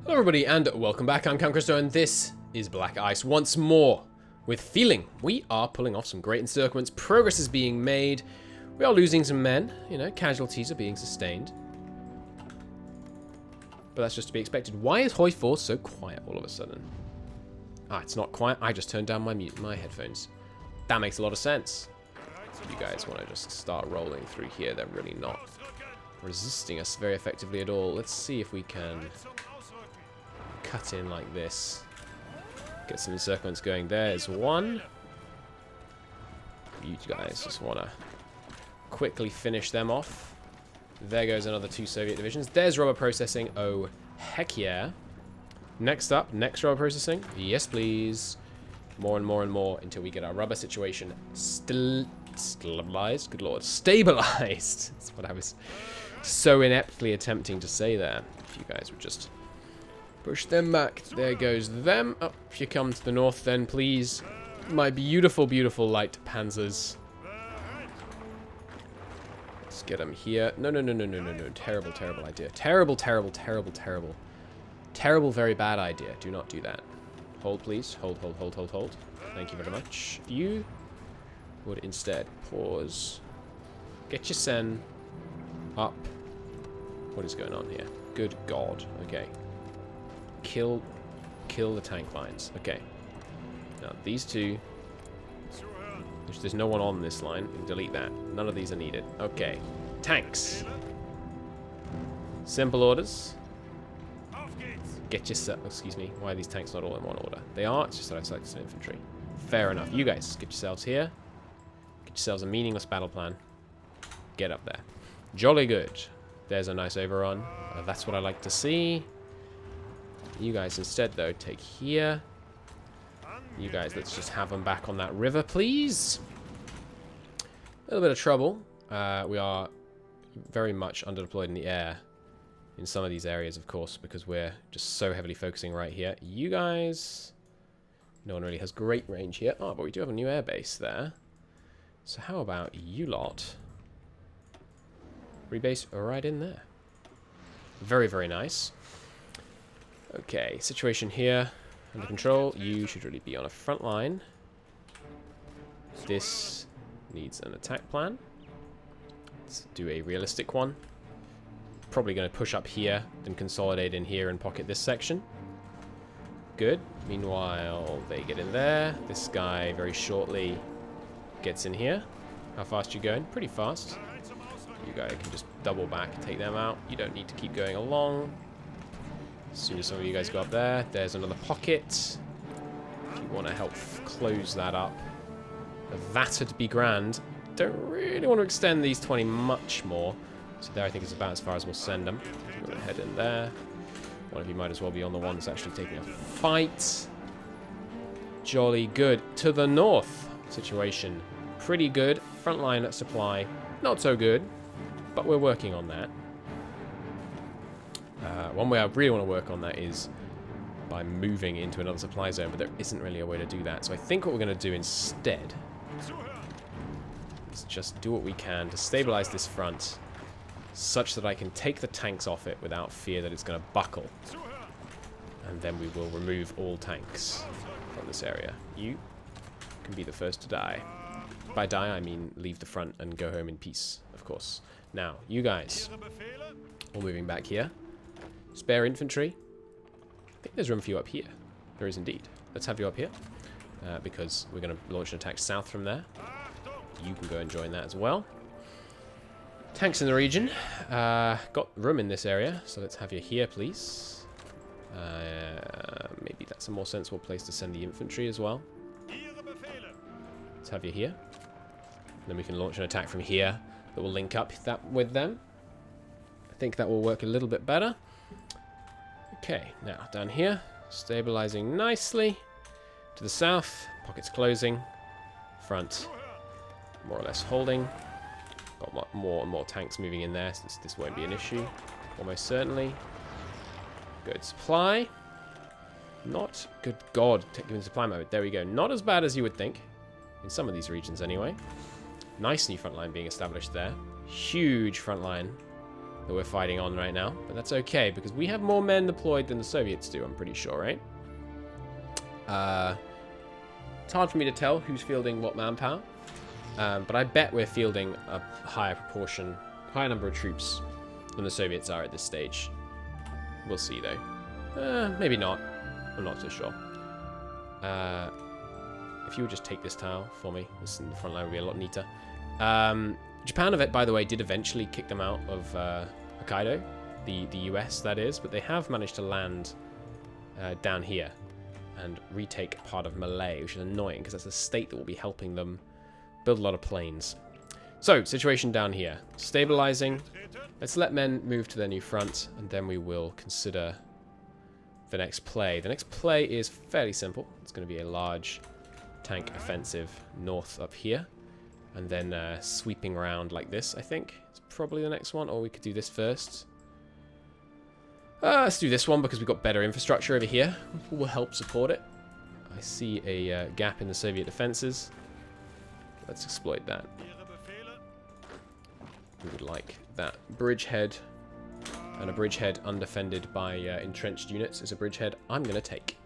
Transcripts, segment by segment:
Hello everybody and welcome back. I'm Cristo and this is Black Ice once more. With feeling, we are pulling off some great encirclements, progress is being made, we are losing some men, you know, casualties are being sustained. But that's just to be expected. Why is HOI4 so quiet all of a sudden? Ah, it's not quiet, I just turned down my headphones. That makes a lot of sense. If you guys want to just start rolling through here, they're really not resisting us very effectively at all. Let's see if we can cut in like this. Get some encirclements going. There's one. You guys just want to quickly finish them off. There goes another 2 Soviet divisions. There's rubber processing. Oh, heck yeah. Next up, next rubber processing. Yes, please. More and more and more until we get our rubber situation stabilized. Good lord. Stabilized. That's what I was so ineptly attempting to say there. If you guys would just push them back. There goes them. Up you come to the north then, please. My beautiful, beautiful light panzers. Let's get them here. No, no, no, no, no, no, no. Terrible, terrible idea. Terrible, terrible, terrible, terrible. Terrible, very bad idea. Do not do that. Hold, please. Hold, hold, hold, hold, hold. Thank you very much. If you would instead pause. Get your sen up. What is going on here? Good God. Okay. Kill the tank lines. Okay. Now, these two... There's no one on this line. Delete that. None of these are needed. Okay. Tanks. Simple orders. Get yourself... Excuse me. Why are these tanks not all in one order? They are. It's just that I selected some infantry. Fair enough. You guys, get yourselves here. Get yourselves a meaningless battle plan. Get up there. Jolly good. There's a nice overrun. That's what I like to see. You guys instead, though, take here. You guys, let's just have them back on that river, please. A little bit of trouble. We are very much underdeployed in the air in some of these areas, of course, because we're just so heavily focusing right here. You guys... No one really has great range here. Oh, but we do have a new airbase there. So how about you lot? Rebase right in there. Very, very nice. Okay, situation here under control. You should really be on a front line. This needs an attack plan. Let's do a realistic one. Probably going to push up here, then consolidate in here and pocket this section. Good. Meanwhile, they get in there. This guy very shortly gets in here. How fast are you going? Pretty fast. You guys can just double back, take them out. You don't need to keep going along. As soon as some of you guys go up there, there's another pocket. If you want to help close that up, that'd be grand. Don't really want to extend these 20 much more. So there I think is about as far as we'll send them. I'm going to head in there. One of you might as well be on the one that's actually taking a fight. Jolly good. To the north, situation pretty good. Frontline supply, not so good. But we're working on that. One way I really want to work on that is by moving into another supply zone, but there isn't really a way to do that. So I think what we're going to do instead is just do what we can to stabilize this front such that I can take the tanks off it without fear that it's going to buckle. And then we will remove all tanks from this area. You can be the first to die. By die, I mean leave the front and go home in peace, of course. Now, you guys, all moving back here. Spare infantry. I think there's room for you up here. There is indeed. Let's have you up here, because we're going to launch an attack south from there. You can go and join that as well. Tanks in the region. Got room in this area, so let's have you here, please. Maybe that's a more sensible place to send the infantry as well. Let's have you here. Then we can launch an attack from here that will link up that with them. I think that will work a little bit better. Okay, now down here, stabilizing nicely. To the south, pockets closing. Front, more or less holding. Got more and more tanks moving in there, so this won't be an issue. Almost certainly. Good supply. Not, good God, given supply mode. There we go. Not as bad as you would think. In some of these regions, anyway. Nice new front line being established there. Huge front line that we're fighting on right now. But that's okay, because we have more men deployed than the Soviets do, I'm pretty sure, right? It's hard for me to tell who's fielding what manpower. But I bet we're fielding a higher number of troops than the Soviets are at this stage. We'll see, though. Maybe not. I'm not so sure. If you would just take this tile for me, this in the front line would be a lot neater. Japan, by the way, did eventually kick them out of Hokkaido, the US, that is, but they have managed to land down here and retake part of Malay, which is annoying because that's a state that will be helping them build a lot of planes. So, situation down here. Stabilizing. Let's let men move to their new front, and then we will consider the next play. The next play is fairly simple. It's going to be a large tank offensive north up here, and then sweeping around like this, I think. It's probably the next one, or we could do this first. Let's do this one because we've got better infrastructure over here. Will help support it. I see a gap in the Soviet defenses. Let's exploit that. We would like that bridgehead, and a bridgehead undefended by entrenched units is a bridgehead I'm going to take.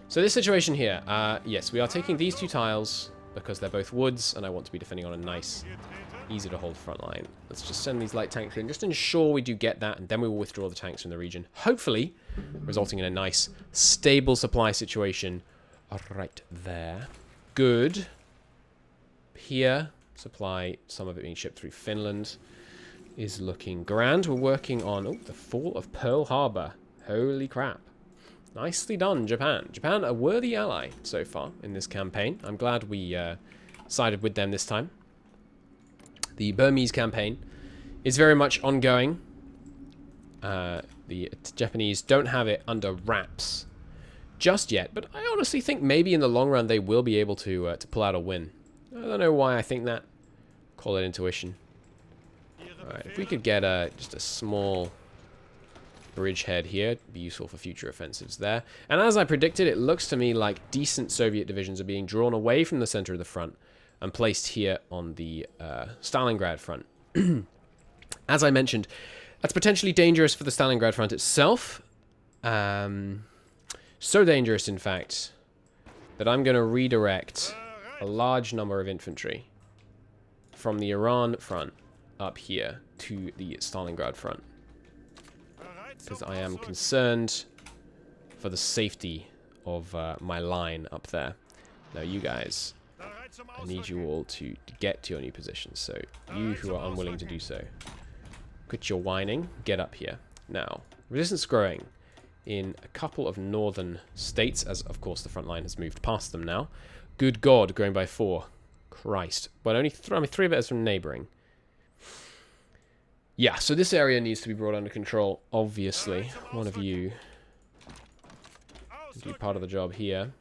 So this situation here, yes, we are taking these two tiles because they're both woods, and I want to be defending on a nice, easy to hold front line. Let's just send these light tanks in, just to ensure we do get that, and then we will withdraw the tanks from the region, hopefully resulting in a nice, stable supply situation right there. Good. Here, supply, some of it being shipped through Finland, is looking grand. We're working on the fall of Pearl Harbor. Holy crap. Nicely done, Japan. Japan, a worthy ally so far in this campaign. I'm glad we sided with them this time. The Burmese campaign is very much ongoing. The Japanese don't have it under wraps just yet, but I honestly think maybe in the long run they will be able to pull out a win. I don't know why I think that. Call it intuition. Alright, if we could get just a small bridgehead here, it'd be useful for future offensives there. And as I predicted, it looks to me like decent Soviet divisions are being drawn away from the center of the front and placed here on the Stalingrad front. As I mentioned, that's potentially dangerous for the Stalingrad front itself. So dangerous, in fact, that I'm going to redirect a large number of infantry from the Iran front up here to the Stalingrad front, because I am concerned for the safety of my line up there. Now you guys, I need you all to get to your new positions, so you who are unwilling to do so, quit your whining, get up here. Now, resistance growing in a couple of northern states, as of course the front line has moved past them now. Good God, growing by 4. Christ. But only 3 of it is from neighboring. Yeah, so this area needs to be brought under control, obviously. One of you do part of the job here.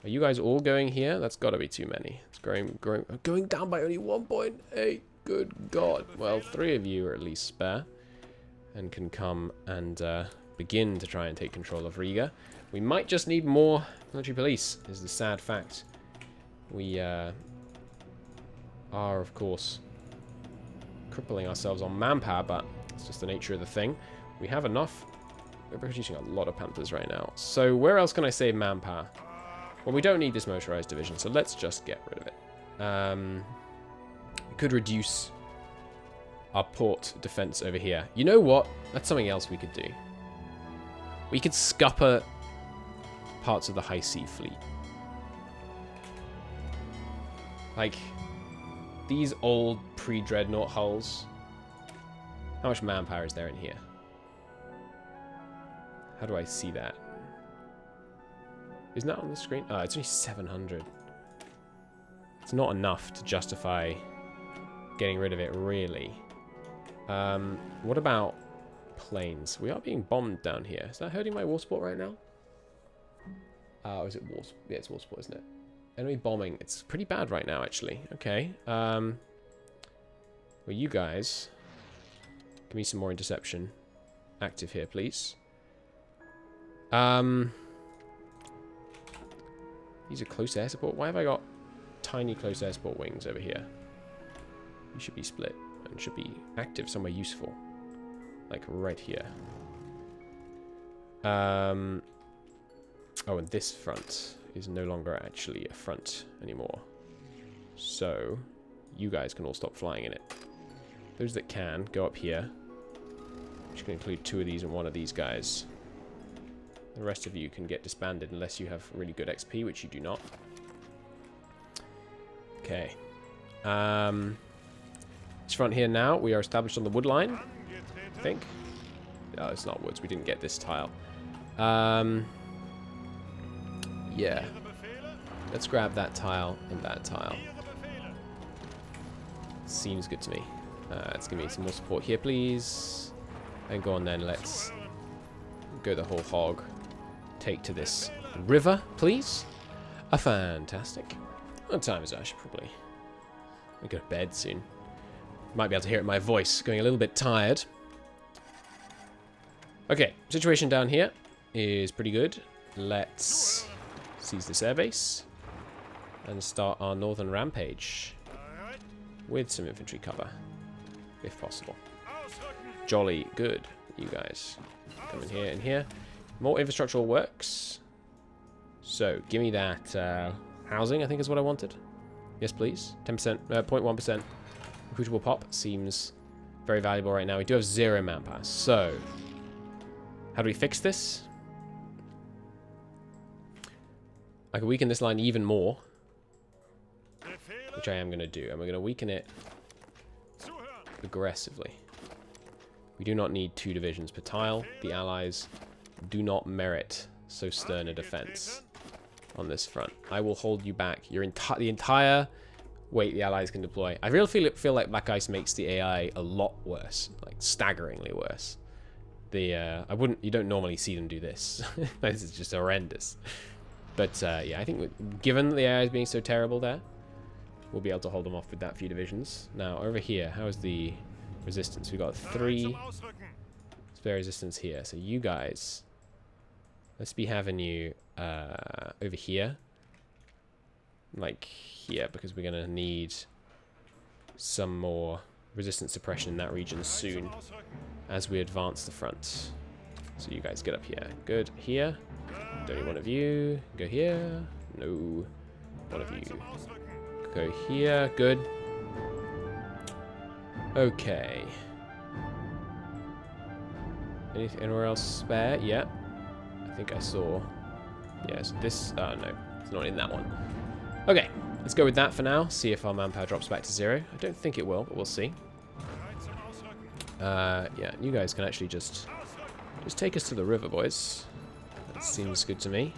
Are you guys all going here? That's got to be too many. It's going down by only 1.8. Good God. Well, 3 of you are at least spare and can come and begin to try and take control of Riga. We might just need more military police, is the sad fact. We are, of course, crippling ourselves on manpower, but it's just the nature of the thing. We have enough. We're producing a lot of Panthers right now. So where else can I save manpower? Well, we don't need this motorized division, so let's just get rid of it. We could reduce our port defense over here. You know what? That's something else we could do. We could scupper parts of the high sea fleet. Like, these old pre-dreadnought hulls. How much manpower is there in here? How do I see that? Isn't that on the screen? Oh, it's only 700. It's not enough to justify getting rid of it, really. What about planes? We are being bombed down here. Is that hurting my war support right now? Or is it war? Yeah, it's war support, isn't it? Enemy bombing. It's pretty bad right now, actually. Okay. Well, you guys, give me some more interception. Active here, please. These are close air support. Why have I got tiny close air support wings over here? You should be split and should be active somewhere useful. Like right here. Oh, and this front is no longer actually a front anymore. So, you guys can all stop flying in it. Those that can, go up here. Which can include 2 of these and 1 of these guys. The rest of you can get disbanded unless you have really good XP, which you do not. Okay. This front here now, we are established on the wood line, I think. Oh, it's not woods. We didn't get this tile. Yeah. Let's grab that tile and that tile. Seems good to me. Let's give me some more support here, please. And go on then. Let's go the whole hog. Take to this river, please. Fantastic. What time is it? I should probably go to bed soon. Might be able to hear it in my voice. Going a little bit tired. Okay, situation down here is pretty good. Let's seize this airbase and start our northern rampage with some infantry cover, if possible. Jolly good, you guys. Come in here and here. More infrastructural works. So, give me that housing, I think is what I wanted. Yes, please. 10%, 0.1% recruitable pop seems very valuable right now. We do have 0 manpower. So, how do we fix this? I can weaken this line even more, which I am going to do. And we're going to weaken it aggressively. We do not need 2 divisions per tile. The allies do not merit so stern a defense on this front. I will hold you back. The entire weight the allies can deploy. I really feel like Black Ice makes the AI a lot worse, like staggeringly worse. You don't normally see them do this. This is just horrendous. But yeah, I think given the AI is being so terrible there, we'll be able to hold them off with that few divisions. Now over here, how is the resistance? We've got 3 spare resistance here. So you guys, let's be having you over here, like here, because we're gonna need some more resistance suppression in that region soon as we advance the front. So you guys get up here. Good. Here. Don't need one of you. Go here. No. One of you. Go here. Good. Okay. Anywhere else spare? Yeah. I think I saw. Yes. This. Oh, no. It's not in that one. Okay. Let's go with that for now. See if our manpower drops back to 0. I don't think it will, but we'll see. Yeah. You guys can actually just take us to the river, boys. That seems good to me.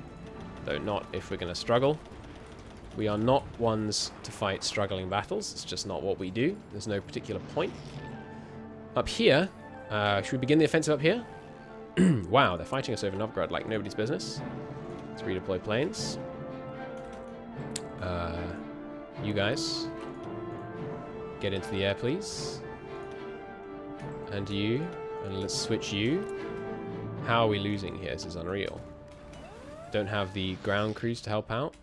Though not if we're going to struggle. We are not ones to fight struggling battles. It's just not what we do. There's no particular point. Up here, should we begin the offensive up here? Wow, they're fighting us over Novgorod like nobody's business. Let's redeploy planes. You guys, get into the air, please. And you, and let's switch you. How are we losing here? This is unreal. Don't have the ground crews to help out.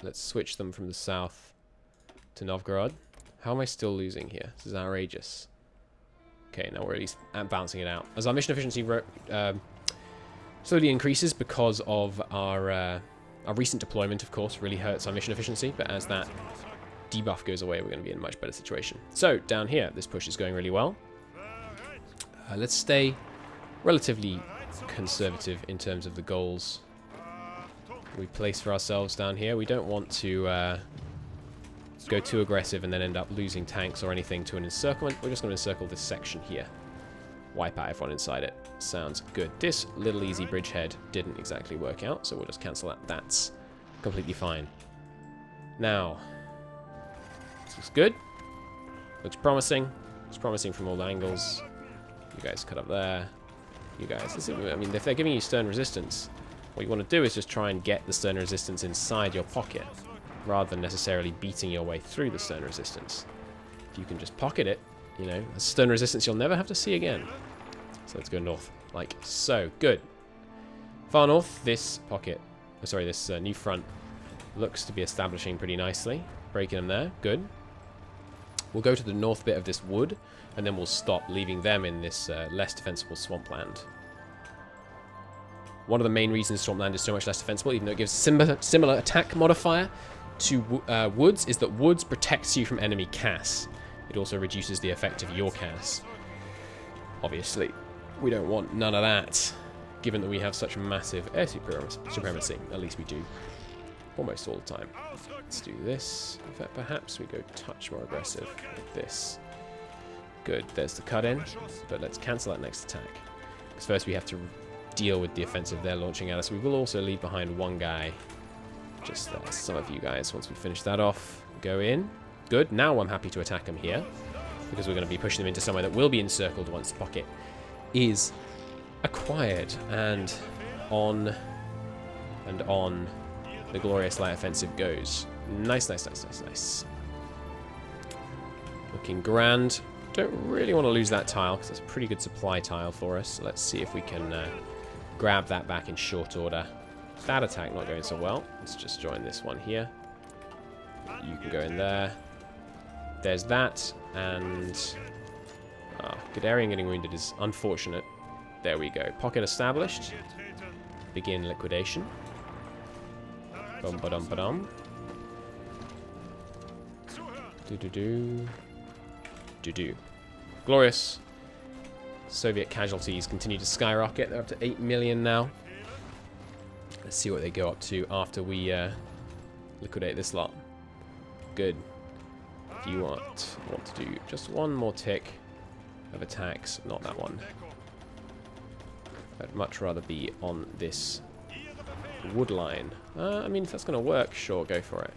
Let's switch them from the south to Novgorod. How am I still losing here? This is outrageous. Okay, now we're at least balancing it out. As our mission efficiency slowly increases because of our recent deployment, of course, really hurts our mission efficiency. But as that debuff goes away, we're going to be in a much better situation. So, down here, this push is going really well. Let's stay relatively conservative in terms of the goals we place for ourselves down here. We don't want to go too aggressive and then end up losing tanks or anything to an encirclement. We're just going to encircle this section here. Wipe out everyone inside it. Sounds good. This little easy bridgehead didn't exactly work out, so we'll just cancel that. That's completely fine. Now, this looks good. Looks promising. It's promising from all angles. You guys cut up there. You guys, I mean, if they're giving you stern resistance, what you want to do is just try and get the stern resistance inside your pocket, rather than necessarily beating your way through the stern resistance. If you can just pocket it, you know, a stern resistance you'll never have to see again. So let's go north, like so. Good. Far north, this pocket, oh, sorry, this new front looks to be establishing pretty nicely. Breaking them there, good. We'll go to the north bit of this wood And then we'll stop, leaving them in this less defensible swampland. One of the main reasons swampland is so much less defensible, even though it gives similar attack modifier to woods, is that woods protects you from enemy casts. It also reduces the effect of your casts. Obviously, we don't want none of that, given that we have such massive air supremacy. At least we do. Almost all the time. Let's do this. In fact, perhaps we go touch more aggressive like this. Good, there's the cut-in, but let's cancel that next attack. Because first we have to deal with the offensive they're launching at us. We will also leave behind one guy. Just there. Some of you guys, once we finish that off, go in. Good, now I'm happy to attack them here. Because we're going to be pushing them into somewhere that will be encircled once the pocket is acquired. And on the glorious light offensive goes. Nice, nice, nice, nice, nice. Looking grand. Don't really want to lose that tile because it's a pretty good supply tile for us. Let's see if we can grab that back in short order. That attack not going so well. Let's just join this one here. You can go in there. There's that, and Guderian getting wounded is unfortunate. There we go. Pocket established. Begin liquidation. Bum ba dum ba dum. Do do do. Do do. Glorious. Soviet casualties continue to skyrocket. They're up to 8 million now. Let's see what they go up to after we liquidate this lot. Good. If you want to do just one more tick of attacks, not that one. I'd much rather be on this wood line. I mean, if that's going to work, sure, go for it.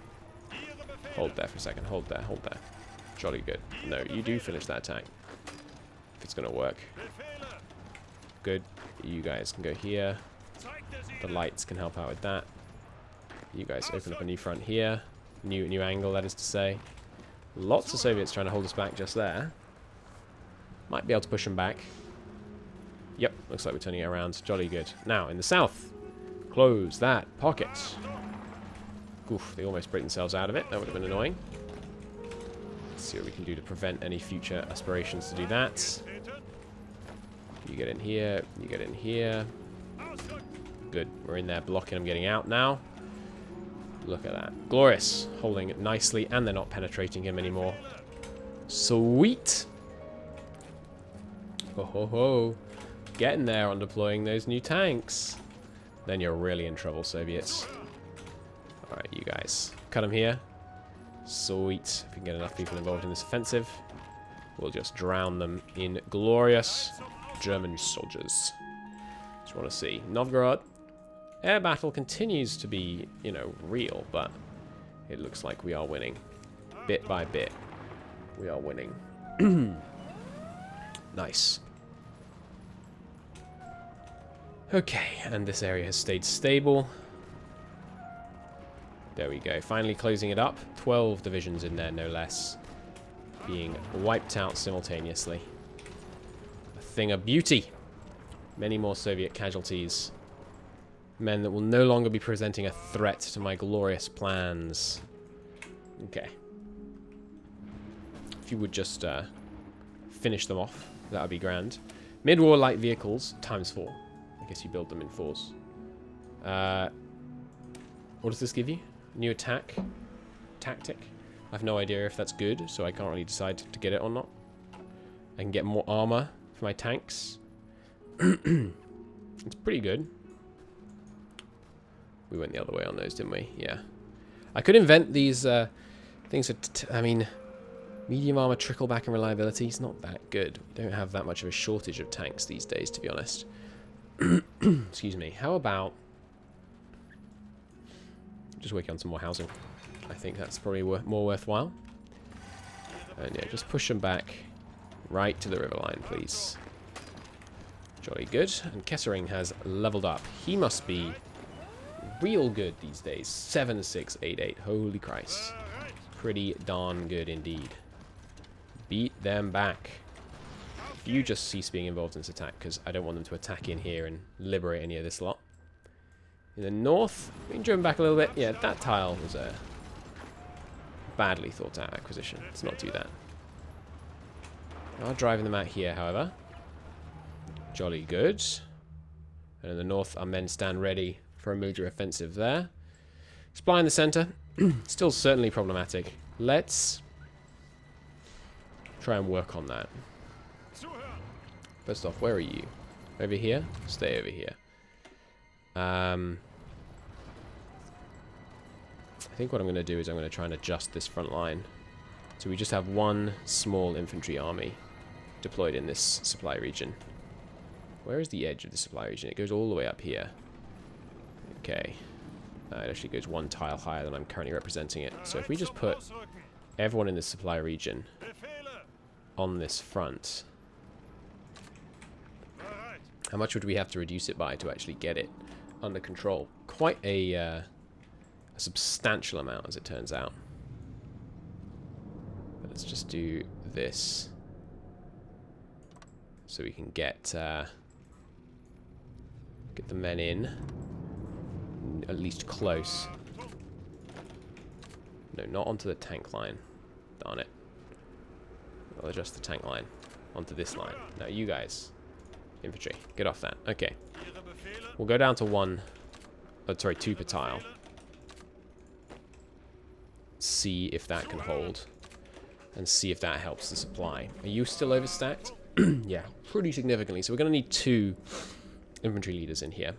Hold there for a second. Hold there, hold there. Jolly good. No, you do finish that attack. If it's going to work. Good. You guys can go here. The lights can help out with that. You guys open up a new front here. New angle, that is to say. Lots of Soviets trying to hold us back just there. Might be able to push them back. Yep, looks like we're turning it around. Jolly good. Now, in the south. Close that pocket. Oof, they almost break themselves out of it. That would have been annoying. Let's see what we can do to prevent any future aspirations to do that. You get in here. You get in here. Good. We're in there blocking them getting out now. Look at that. Glorious. Holding it nicely, and they're not penetrating him anymore. Sweet. Ho ho ho. Getting there on deploying those new tanks. Then you're really in trouble, Soviets. Alright, you guys. Cut them here. Sweet. If we can get enough people involved in this offensive, we'll just drown them in glorious German soldiers. Just want to see. Novgorod. Air battle continues to be, you know, real, but it looks like we are winning. Bit by bit. We are winning. Nice. Okay, and this area has stayed stable. There we go. Finally closing it up. 12 divisions in there, no less. Being wiped out simultaneously. A thing of beauty. Many more Soviet casualties. Men that will no longer be presenting a threat to my glorious plans. Okay. If you would just finish them off, that would be grand. Mid-war light vehicles, ×4. I guess you build them in 4s. What does this give you? New attack? Tactic? I have no idea if that's good, so I can't really decide to get it or not. I can get more armor for my tanks. It's pretty good. We went the other way on those, didn't we? Yeah. I could invent these things that, I mean, medium armor trickle back and reliability is not that good. We don't have that much of a shortage of tanks these days, to be honest. Excuse me. How about just working on some more housing? I think that's probably more worthwhile. And yeah, just push them back right to the river line, please. Jolly good. And Kessering has leveled up. He must be real good these days. 7688. Holy Christ. Pretty darn good indeed. Beat them back. If you just cease being involved in this attack, because I don't want them to attack in here and liberate any of this lot. In the north, being driven back a little bit. Yeah, that tile was a badly thought out acquisition. Let's not do that. We are driving them out here, however. Jolly good. And in the north, our men stand ready for a major offensive there. Supply in the center. Still certainly problematic. Let's try and work on that. First off, where are you? Over here? Stay over here. I think what I'm going to do is I'm going to try and adjust this front line. So we just have one small infantry army deployed in this supply region. Where is the edge of the supply region? It goes all the way up here. Okay. It actually goes one tile higher than I'm currently representing it. So if we just put everyone in this supply region on this front, how much would we have to reduce it by to actually get it under control? Quite a substantial amount, as it turns out. But let's just do this so we can get the men in at least close. No, not onto the tank line. Darn it. I'll adjust the tank line onto this line. Now you guys, infantry, get off that. Okay. We'll go down to two per tile. See if that can hold. And see if that helps the supply. Are you still overstacked? Yeah, pretty significantly. So we're going to need 2 infantry leaders in here.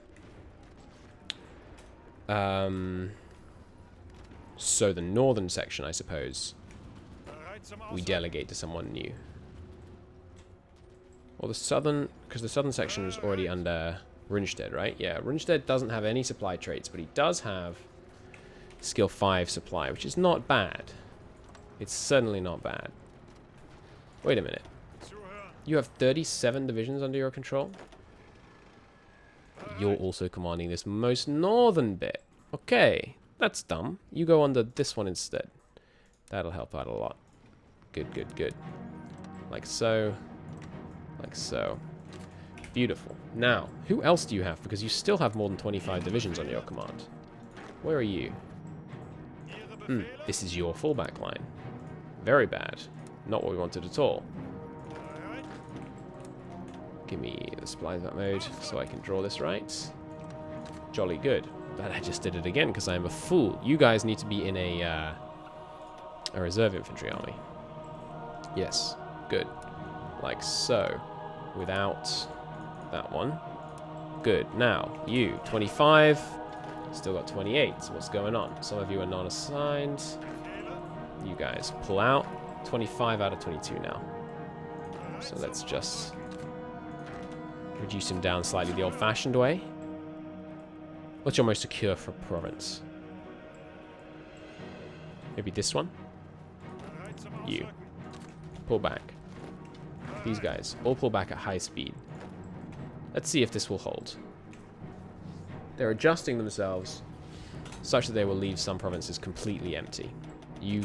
So the northern section, I suppose, we delegate to someone new. Or the southern, because the southern section is already under Rundstedt, right? Yeah, Rundstedt doesn't have any supply traits, but he does have skill 5 supply, which is not bad. It's certainly not bad. Wait a minute. You have 37 divisions under your control? You're also commanding this most northern bit. Okay, that's dumb. You go under this one instead. That'll help out a lot. Good, good, good. Like so. Like so. Beautiful. Now, who else do you have? Because you still have more than 25 divisions under your command. Where are you? This is your fallback line. Very bad. Not what we wanted at all. Give me the supply that mode so I can draw this right. Jolly good. But I just did it again because I am a fool. You guys need to be in a reserve infantry army. Yes. Good. Like so. Without that one. Good. Now, you. 25. Still got 28. So what's going on? Some of you are non-assigned. You guys pull out. 25 out of 22 now. So let's just reduce him down slightly the old-fashioned way. What's your most secure for province? Maybe this one? You. Pull back. These guys all pull back at high speed. Let's see if this will hold. They're adjusting themselves such that they will leave some provinces completely empty. You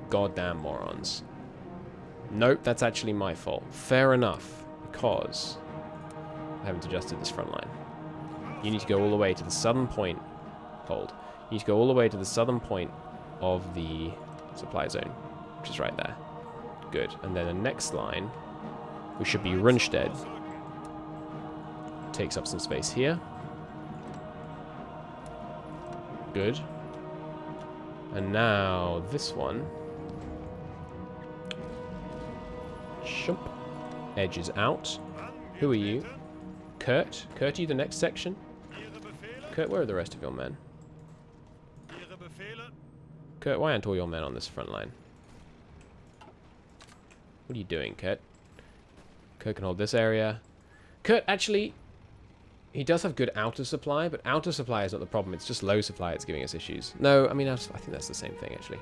goddamn morons. Nope, that's actually my fault. Fair enough, because I haven't adjusted this front line. You need to go all the way to the southern point. Hold. You need to go all the way to the southern point of the supply zone, which is right there. Good. And then the next line, which should be Rundstedt, takes up some space here. Good. And now this one. Shump. Edge is out. Who are you? Kurt? Kurt, are you the next section? Kurt, where are the rest of your men? Kurt, why aren't all your men on this front line? What are you doing, Kurt? Kurt can hold this area. Kurt, actually, he does have good outer supply, but outer supply is not the problem. It's just low supply that's giving us issues. No, I mean, I think that's the same thing, actually.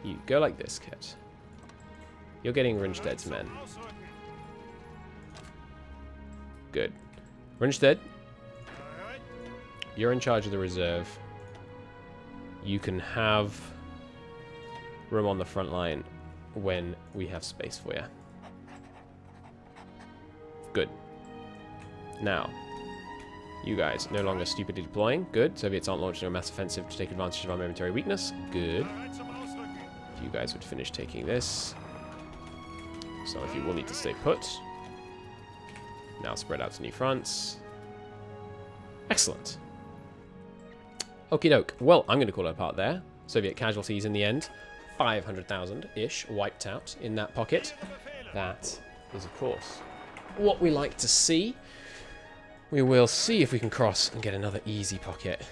You go like this, Kurt. You're getting Rundstedt's men. Good. Rundstedt, you're in charge of the reserve. You can have room on the front line when we have space for you. Good. Now, you guys no longer stupidly deploying. Good. Soviets aren't launching a mass offensive to take advantage of our momentary weakness. Good. If you guys would finish taking this. Some of you will need to stay put. Now spread out to new fronts. Excellent. Okie doke. Well, I'm going to call it a part there. Soviet casualties in the end. 500,000-ish wiped out in that pocket. That is, of course, what we like to see. We will see if we can cross and get another easy pocket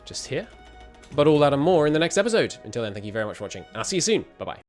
just here. But all that and more in the next episode. Until then, thank you very much for watching. I'll see you soon. Bye-bye.